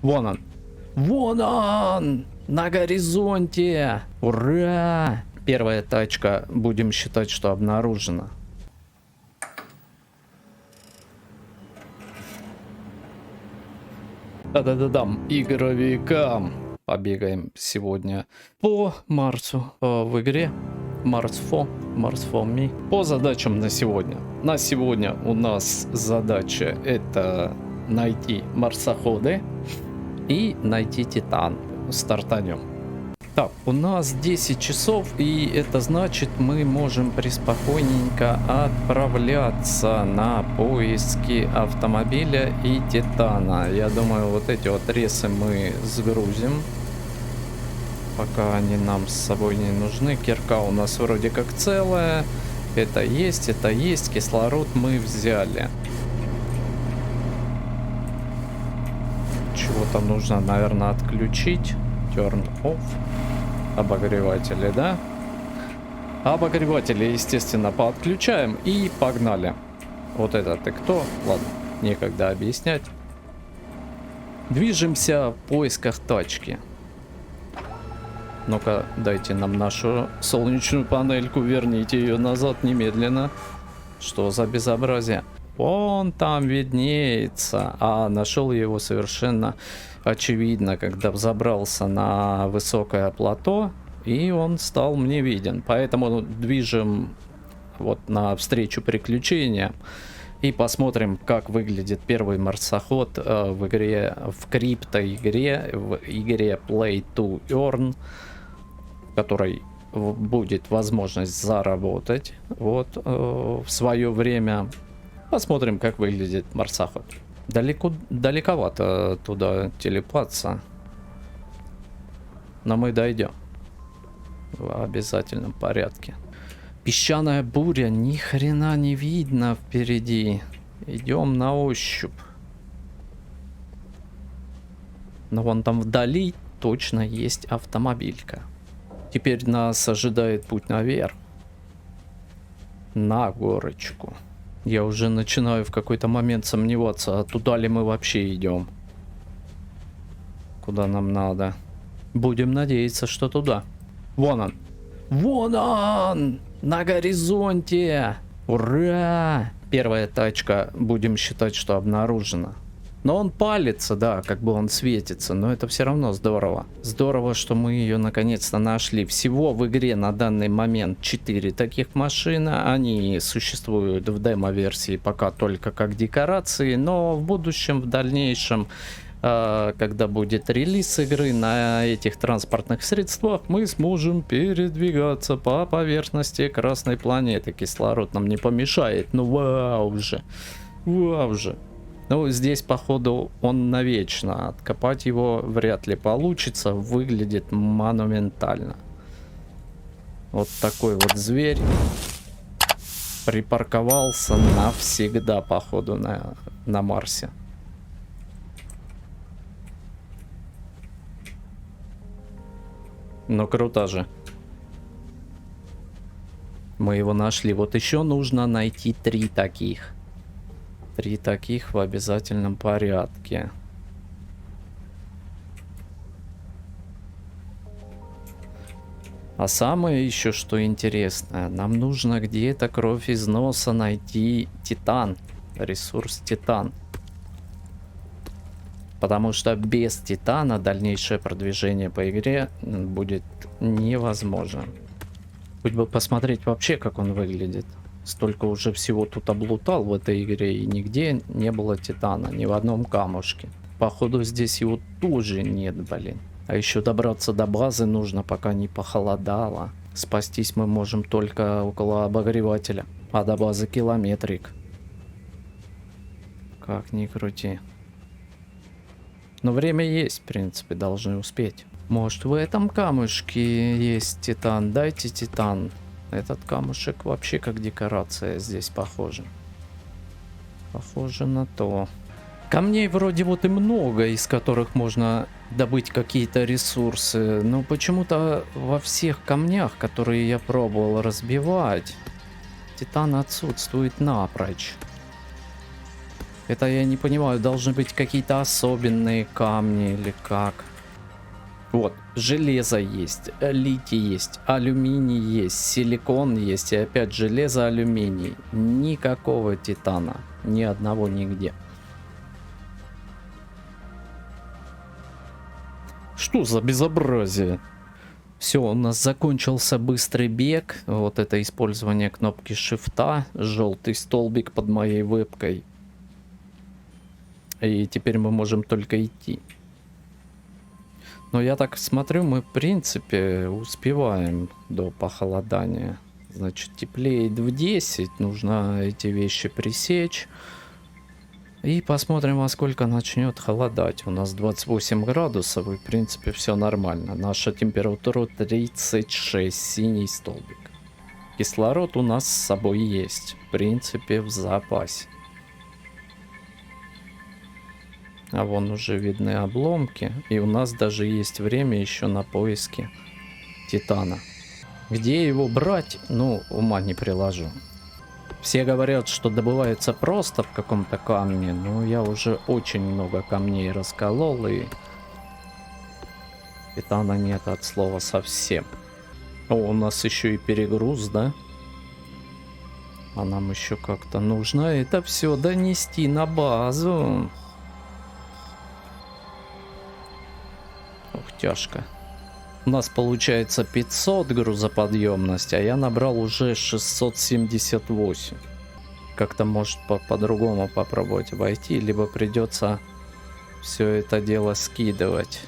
Вон он. Вон он! На горизонте! Ура! Первая тачка, будем считать, что обнаружена. Да-да-да-дам, игровикам. Побегаем сегодня по Марсу в игре Mars for Me. По задачам на сегодня. На сегодня у нас задача это найти марсоходы и найти Титан. Стартанем. Так, у нас 10 часов, и это значит, мы можем преспокойненько отправляться на поиски автомобиля и Титана. Я думаю, вот эти вот рейсы мы сгрузим, пока они нам с собой не нужны. Кирка у нас вроде как целая. Это есть. Кислород мы взяли. Чего-то нужно, наверное, отключить. Turn off. Обогреватели, да? Обогреватели, естественно, подключаем и погнали. Вот это ты кто? Ладно, некогда объяснять. Движемся в поисках тачки. Ну-ка, дайте нам нашу солнечную панельку, верните ее назад немедленно. Что за безобразие? Вон там виднеется. А, нашел я его совершенно очевидно, когда взобрался на высокое плато, и он стал мне виден. Поэтому движем вот навстречу приключениям и посмотрим, как выглядит первый марсоход в игре, в криптоигре, в игре Play to Earn, в которой будет возможность заработать вот в свое время. Посмотрим, как выглядит марсоход. Далековато туда телепаться, но мы дойдем в обязательном порядке. Песчаная буря, ни хрена не видно впереди. Идем на ощупь. Но вон там вдали точно есть автомобилька. Теперь нас ожидает путь наверх, на горочку. Я уже начинаю в какой-то момент сомневаться, а туда ли мы вообще идем. Куда нам надо. Будем надеяться, что туда. Вон он. Вон он! На горизонте! Ура! Первая тачка, будем считать, что обнаружена. Но он палится, да, как бы он светится, но это все равно здорово. Здорово, что мы ее наконец-то нашли. Всего в игре на данный момент 4 таких машины. Они существуют в демо-версии пока только как декорации, но в будущем, в дальнейшем, когда будет релиз игры, на этих транспортных средствах мы сможем передвигаться по поверхности Красной планеты. Кислород нам не помешает. Ну вау же. Вау же. Ну, здесь, походу, он навечно. Откопать его вряд ли получится. Выглядит монументально. Вот такой вот зверь припарковался навсегда, походу, на Марсе. Ну, круто же. Мы его нашли. Вот еще нужно найти 3 таких. 3 таких в обязательном порядке. А самое еще что интересное, нам нужно где-то кровь из носа найти Титан. Ресурс Титан. Потому что без Титана дальнейшее продвижение по игре будет невозможно. Хоть бы посмотреть вообще, как он выглядит. Столько уже всего тут облутал в этой игре, и нигде не было Титана, ни в одном камушке. Походу здесь его тоже нет, блин. А еще добраться до базы нужно, пока не похолодало. Спастись мы можем только около обогревателя, а до базы километрик. Как ни крути. Но время есть, в принципе, должны успеть. Может, в этом камушке есть Титан? Дайте Титан. Этот камушек вообще как декорация здесь похоже. Похоже на то. Камней вроде вот и много, из которых можно добыть какие-то ресурсы. Но почему-то во всех камнях, которые я пробовал разбивать, Титан отсутствует напрочь. Это я не понимаю, должны быть какие-то особенные камни или как? Вот, железо есть, литий есть, алюминий есть, силикон есть, и опять железо, алюминий. Никакого титана, ни одного нигде. Что за безобразие? Все, у нас закончился быстрый бег. Вот это использование кнопки шифта. Желтый столбик под моей вебкой. И теперь мы можем только идти. Но я так смотрю, мы в принципе успеваем до похолодания. Значит, теплеет в 10. Нужно эти вещи пресечь. И посмотрим, во сколько начнет холодать. У нас 28 градусов, и в принципе все нормально. Наша температура 36, синий столбик. Кислород у нас с собой есть. В принципе, в запасе. А вон уже видны обломки. И у нас даже есть время еще на поиски титана. Где его брать? Ну, ума не приложу. Все говорят, что добывается просто в каком-то камне, но я уже очень много камней расколол, и титана нет от слова совсем. О, у нас еще и перегруз, да? А нам еще как-то нужно это все донести на базу. Ух, тяжко. У нас получается 500 грузоподъемность, а я набрал уже 678. Как-то может по-другому попробовать обойти, либо придется все это дело скидывать.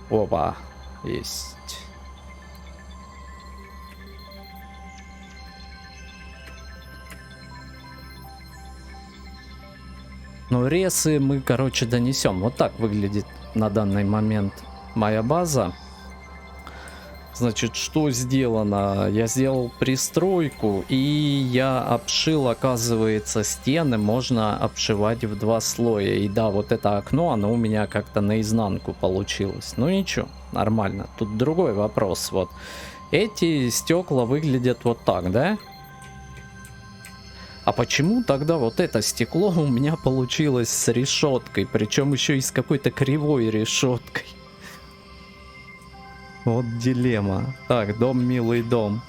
Опа, есть. Но ресы мы, короче, донесем. Вот так выглядит на данный момент моя база. Значит, что сделано? Я сделал пристройку, и я обшил, оказывается, стены можно обшивать в 2 слоя. И да, вот это окно, оно у меня как-то наизнанку получилось. Ну ничего, нормально. Тут другой вопрос. Вот эти стекла выглядят вот так, да? А почему тогда вот это стекло у меня получилось с решеткой, причем еще и с какой-то кривой решеткой? Вот дилемма. Так, дом, милый дом.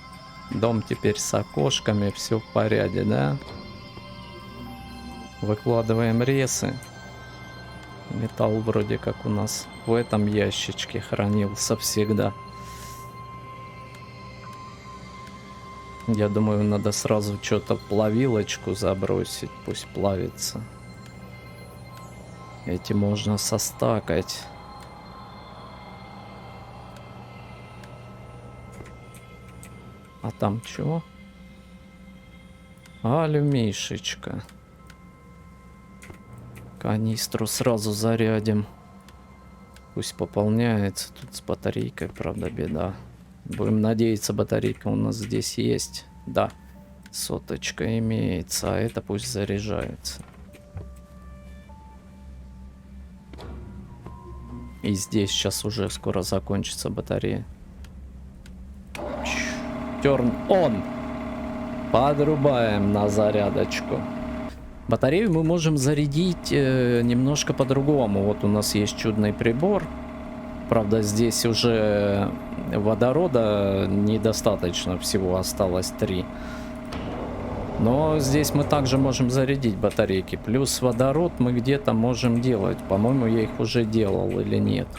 Дом теперь с окошками, все в порядке, да? Выкладываем ресы. Металл вроде как у нас в этом ящичке хранился всегда. Я думаю, надо сразу что-то в плавилочку забросить, пусть плавится. Эти можно состакать. А там чего? Алюмишечка. Канистру сразу зарядим. Пусть пополняется. Тут с батарейкой, правда, беда. Будем надеяться, батарейка у нас здесь есть. Да, соточка имеется, а это пусть заряжается. И здесь сейчас уже скоро закончится батарея. Turn on. Подрубаем на зарядочку. Батарею мы можем зарядить немножко по-другому. Вот у нас есть чудный прибор. Правда, здесь уже водорода недостаточно, всего осталось 3. Но здесь мы также можем зарядить батарейки. Плюс водород мы где-то можем делать. По-моему, я их уже делал или нет.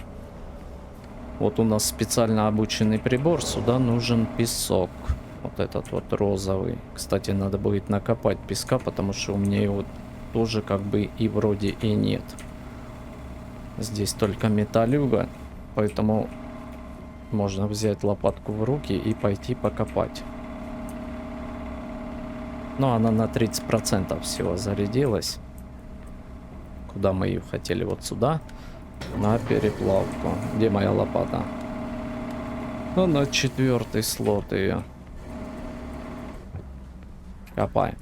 Вот у нас специально обученный прибор. Сюда нужен песок. Вот этот вот розовый. Кстати, надо будет накопать песка, потому что у меня его тоже как бы и вроде и нет. Здесь только металлюга. Поэтому можно взять лопатку в руки и пойти покопать. Но она на 30% всего зарядилась. Куда мы ее хотели? Вот сюда. На переплавку. Где моя лопата? Ну, на 4-й слот ее. Копаем.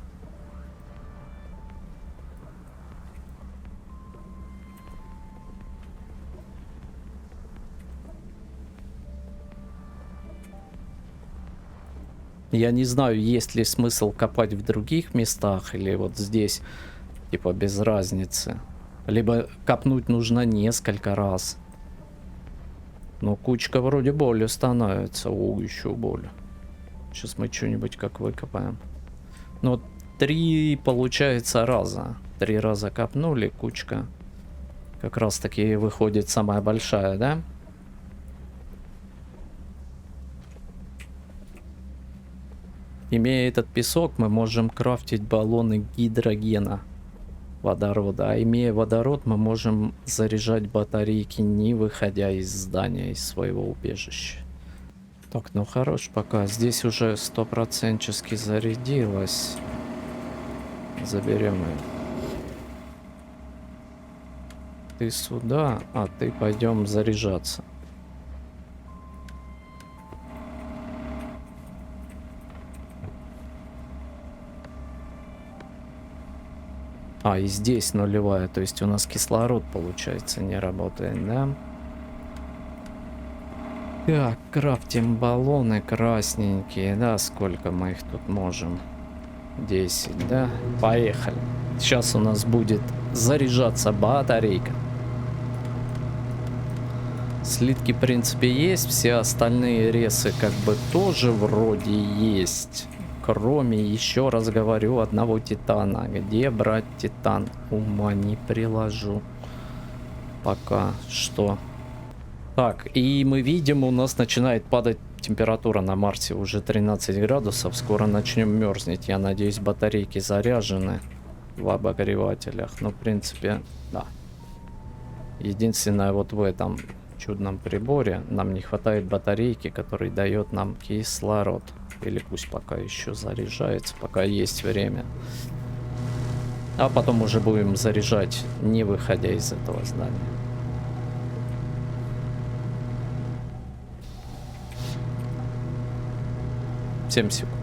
Я не знаю, есть ли смысл копать в других местах или вот здесь, типа без разницы. Либо копнуть нужно несколько раз. Но кучка вроде более становится. О, еще более. Сейчас мы что-нибудь как выкопаем. Ну вот 3 получается раза. 3 раза копнули, кучка. Как раз таки выходит самая большая, да? Имея этот песок, мы можем крафтить баллоны гидрогена, водорода. А имея водород, мы можем заряжать батарейки, не выходя из здания, из своего убежища. Так, ну хорош пока. Здесь уже 100% зарядилось. Заберем ее. Ты сюда, а ты пойдем заряжаться. А, и здесь нулевая, то есть у нас кислород, получается, не работает, да? Так, крафтим баллоны красненькие, да, сколько мы их тут можем? 10, да? Поехали. Сейчас у нас будет заряжаться батарейка. Слитки, в принципе, есть, все остальные ресы как бы тоже вроде есть. Кроме, еще раз говорю, одного титана. Где брать титан? Ума не приложу. Пока что. Так, и мы видим, у нас начинает падать температура на Марсе. Уже 13 градусов. Скоро начнем мерзнуть. Я надеюсь, батарейки заряжены в обогревателях. Но, в принципе, да. Единственное, вот в этом чудном приборе нам не хватает батарейки, который дает нам кислород. Или пусть пока еще заряжается, пока есть время. А потом уже будем заряжать, не выходя из этого здания. Семь секунд.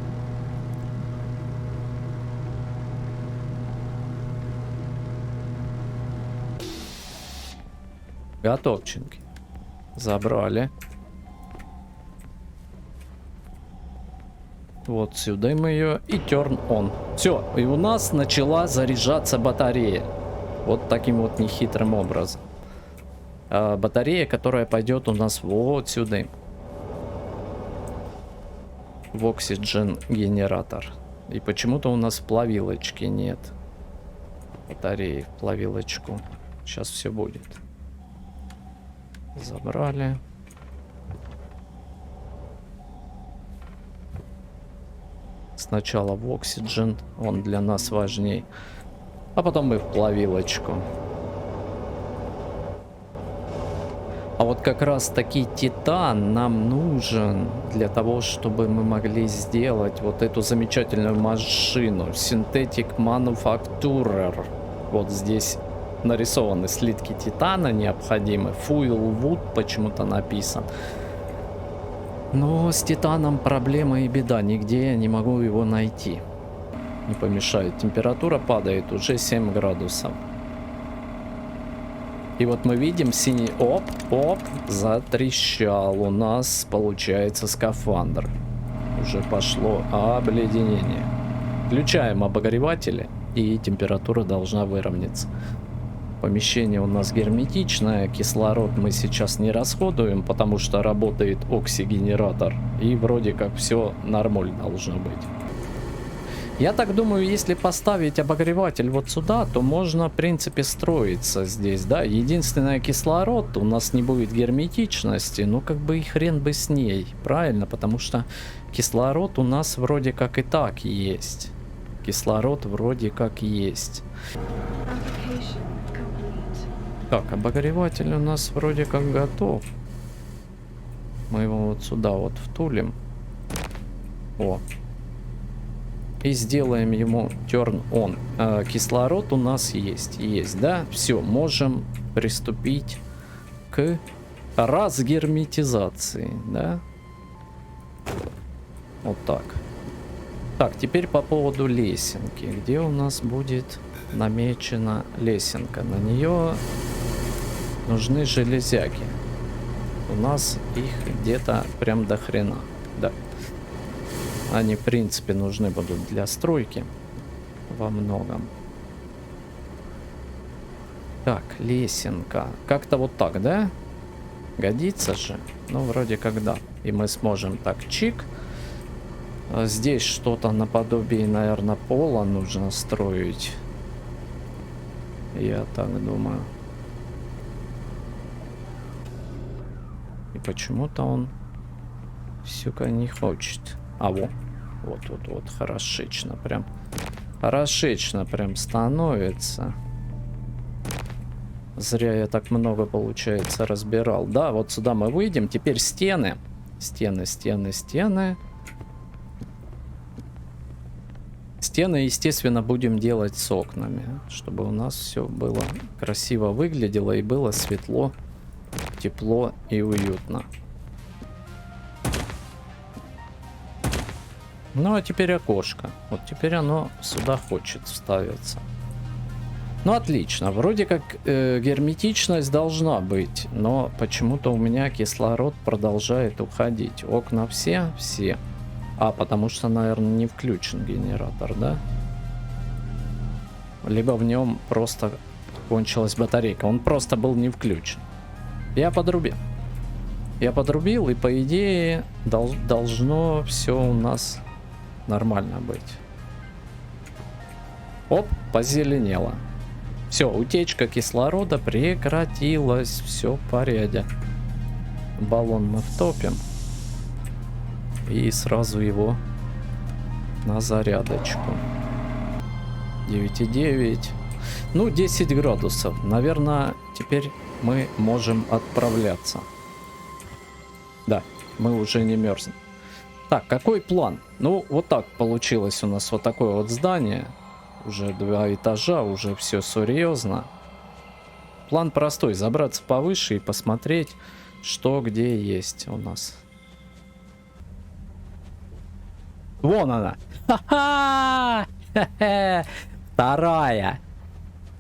Готовченки. Забрали. Вот сюда мы ее и turn on. Все, и у нас начала заряжаться батарея. Вот таким вот нехитрым образом. Батарея, которая пойдет у нас вот сюда. В Oxygen генератор. И почему-то у нас в плавилочке нет батареи в плавилочку. Сейчас все будет. Забрали. Сначала в Oxygen, он для нас важней. А потом мы в плавилочку. А вот как раз таки титан нам нужен для того, чтобы мы могли сделать вот эту замечательную машину. Synthetic Manufacturer. Вот здесь нарисованы слитки титана необходимы. Fuel Wood почему-то написан. Но с титаном проблема и беда. Нигде я не могу его найти. Не помешает. Температура падает уже 7 градусов. И вот мы видим синий... Оп, оп, затрещал. У нас получается скафандр. Уже пошло обледенение. Включаем обогреватели, и температура должна выровняться. Помещение у нас герметичное, кислород мы сейчас не расходуем, потому что работает оксигенератор. И вроде как все нормально должно быть. Я так думаю, если поставить обогреватель вот сюда, то можно, в принципе, строиться здесь, да. Единственное, кислород, у нас не будет герметичности, ну как бы и хрен бы с ней, правильно? Потому что кислород у нас вроде как и так есть. Кислород вроде как есть. Так, обогреватель у нас вроде как готов. Мы его вот сюда вот втулим. О. И сделаем ему turn on. Кислород у нас есть. Есть, да? Все, можем приступить к разгерметизации, да? Вот так. Так, теперь по поводу лесенки. Где у нас будет намечена лесенка? На нее нужны железяки. У нас их где-то прям до хрена. Да. Они, в принципе, нужны будут для стройки во многом. Так, лесенка. Как-то вот так, да? Годится же? Ну, вроде как да. И мы сможем так, чик. Здесь что-то наподобие, наверное, пола нужно строить. Я так думаю. И почему-то он, сука, не хочет. А вот. Вот, хорошечно прям. Хорошечно прям становится. Зря я так много, получается, разбирал. Да, вот сюда мы выйдем. Теперь стены. Стены. Стены, естественно, будем делать с окнами, чтобы у нас все было красиво выглядело и было светло, тепло и уютно. Ну а теперь окошко. Вот теперь оно сюда хочет вставиться. Ну отлично. Вроде как герметичность должна быть, но почему-то у меня кислород продолжает уходить. Окна все. А, потому что, наверное, не включен генератор, да? Либо в нем просто кончилась батарейка. Он просто был не включен. Я подрубил. И по идее должно все у нас нормально быть. Оп, позеленело. Все, утечка кислорода прекратилась. Все в порядке. Баллон мы втопим. И сразу его на зарядочку. 9,9. Ну, 10 градусов. Наверное, теперь мы можем отправляться. Да, мы уже не мерзнем. Так, какой план? Ну, вот так получилось у нас вот такое вот здание. Уже 2 этажа, уже все серьезно. План простой. Забраться повыше и посмотреть, что где есть у нас. Вон она. Ха-ха! Вторая.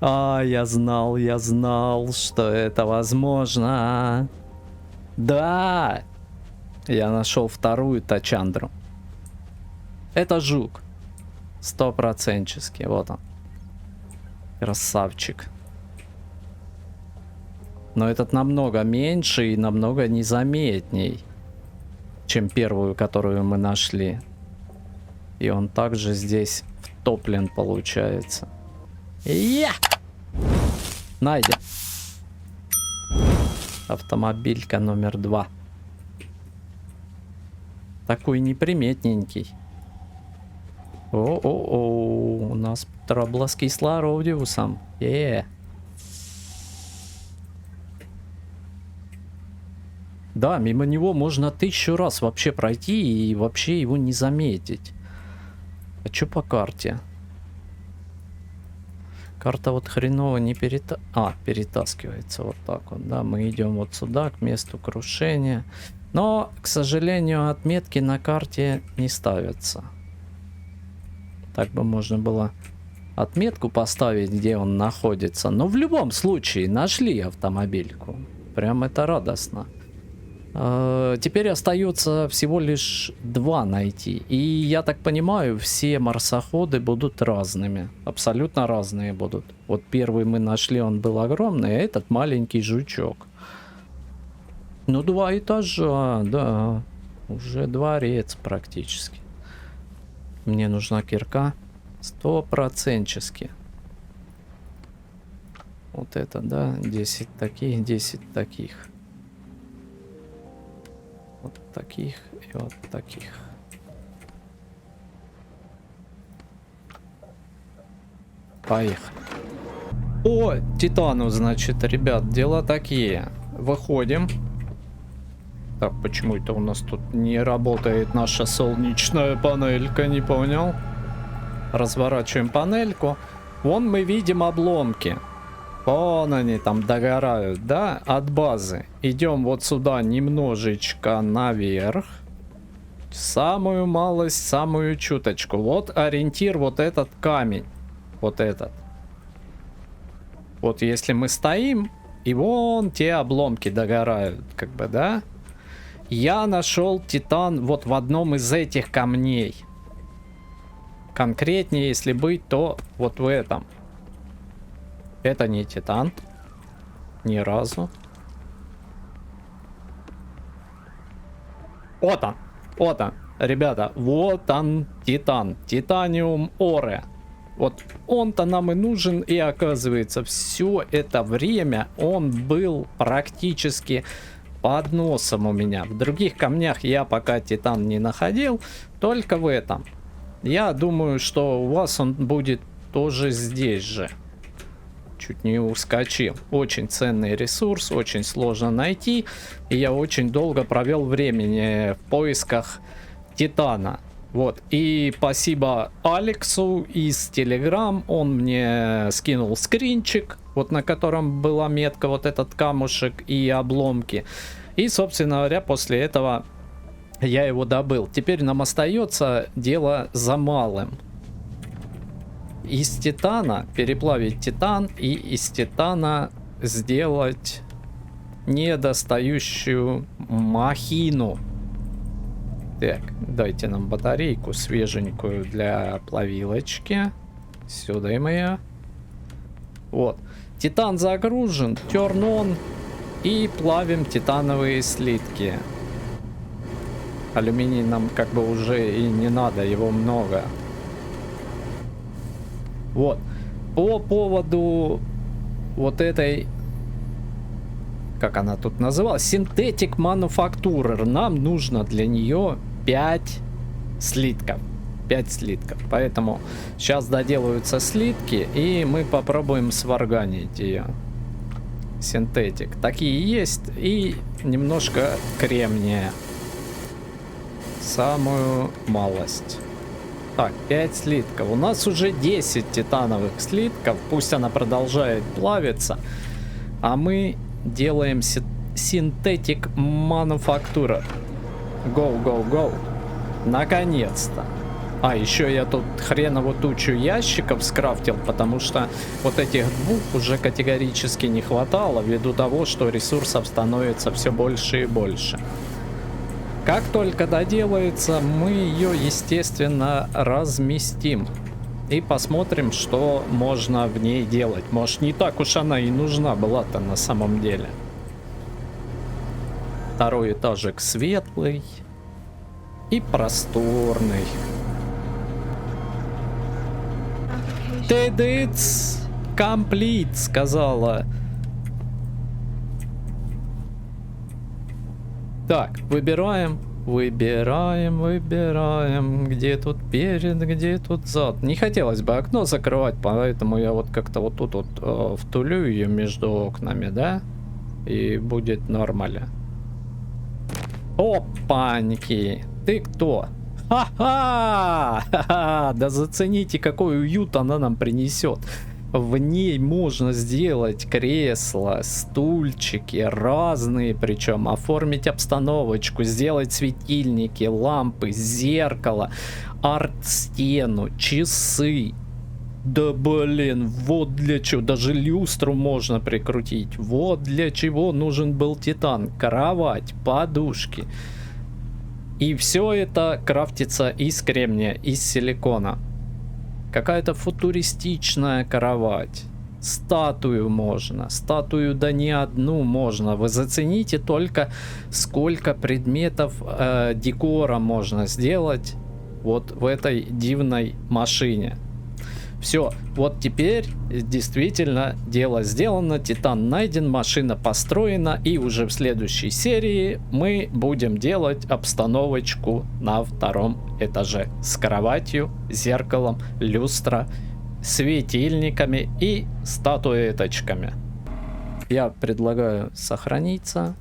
А, я знал, что это возможно. Да. Я нашел вторую тачандру. Это жук. 100%. Вот он. Красавчик. Но этот намного меньше и намного незаметней, чем первую, которую мы нашли. И он также здесь втоплен, получается. Найден. Автомобилька номер 2. Такой неприметненький. О-о-о, у нас трабло с кислородиусом. Да, мимо него можно 1000 раз вообще пройти и вообще его не заметить. А чё по карте? Карта вот хреново не перетаскивается вот так вот. Да, мы идем вот сюда, к месту крушения. Но, к сожалению, отметки на карте не ставятся. Так бы можно было отметку поставить, где он находится. Но в любом случае нашли автомобильку. Прям это радостно. Теперь остается всего лишь 2 найти. И я так понимаю, все марсоходы будут разными. Абсолютно разные будут. Вот первый мы нашли, он был огромный, а этот маленький жучок. Ну, 2 этажа, да. Уже дворец практически. Мне нужна кирка. 100%. Вот это, да. 10 таких, 10 таких. Вот таких и вот таких. Поехали. О, Титану, значит, ребят, дела такие. Выходим. Так, почему это у нас тут не работает наша солнечная панелька, не понял. Разворачиваем панельку. Вон мы видим обломки. Вон они там догорают, да, от базы. Идем вот сюда немножечко наверх. Самую малость, самую чуточку. Вот ориентир, вот этот камень. Вот этот. Вот если мы стоим, и вон те обломки догорают, как бы, да. Я нашел титан вот в одном из этих камней. конкретнее, если быть, то вот в этом. Это не титан. Ни разу. Вот он. Вот он. Ребята, вот он, титан. Титаниум Оре. Вот он-то нам и нужен, и оказывается, все это время он был практически под носом у меня. В других камнях я пока титан не находил, только в этом. Я думаю, что у вас он будет тоже здесь же. Чуть не ускочил. Очень ценный ресурс, очень сложно найти. И я очень долго провел времени в поисках титана. Вот. И спасибо Алексу из Telegram. Он мне скинул скринчик, вот на котором была метка, вот этот камушек и обломки. И, собственно говоря, после этого я его добыл. Теперь нам остается дело за малым. Из титана переплавить титан и из титана сделать недостающую махину. Так, дайте нам батарейку свеженькую для плавилочки. Сюда и моя. Вот. Титан загружен, turn on. И плавим титановые слитки. Алюминий нам как бы уже и не надо, его много. Вот. По поводу вот этой... Как она тут называлась? Synthetic Manufacturer. Нам нужно для нее 5 слитков. 5 слитков. Поэтому сейчас доделаются слитки, и мы попробуем сварганить ее. Синтетик. Такие есть. И немножко кремния. Самую малость. Так, 5 слитков. У нас уже 10 титановых слитков. Пусть она продолжает плавиться. А мы делаем синтетик мануфактура. Go, go, go. Наконец-то. А, еще я тут хренову тучу ящиков скрафтил, потому что вот этих двух уже категорически не хватало, ввиду того, что ресурсов становится все больше и больше. Как только доделается, мы ее, естественно, разместим. И посмотрим, что можно в ней делать. Может, не так уж она и нужна была-то на самом деле. Второй этажик светлый и просторный. It's complete, сказала. Так, выбираем. Выбираем. Где тут перед, где тут зад. Не хотелось бы окно закрывать, поэтому я вот как-то вот тут вот втулю ее между окнами, да? И будет нормально. Опаньки. Ты кто? Ха-ха! Ха-ха! Да зацените, какой уют она нам принесет. В ней можно сделать кресла, стульчики, разные причем, оформить обстановочку, сделать светильники, лампы, зеркало, арт-стену, часы. Да блин, вот для чего, даже люстру можно прикрутить. Вот для чего нужен был титан. Кровать, подушки. И все это крафтится из кремния, из силикона. Какая-то футуристичная кровать. Статую можно. Статую да не одну можно. Вы зацените только, сколько предметов декора можно сделать вот в этой дивной машине. Все, вот теперь действительно дело сделано, титан найден, машина построена, и уже в следующей серии мы будем делать обстановочку на втором этаже с кроватью, зеркалом, люстра, светильниками и статуэточками. Я предлагаю сохраниться.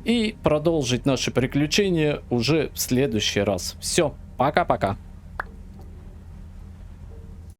И продолжить наши приключения уже в следующий раз. Все, пока-пока.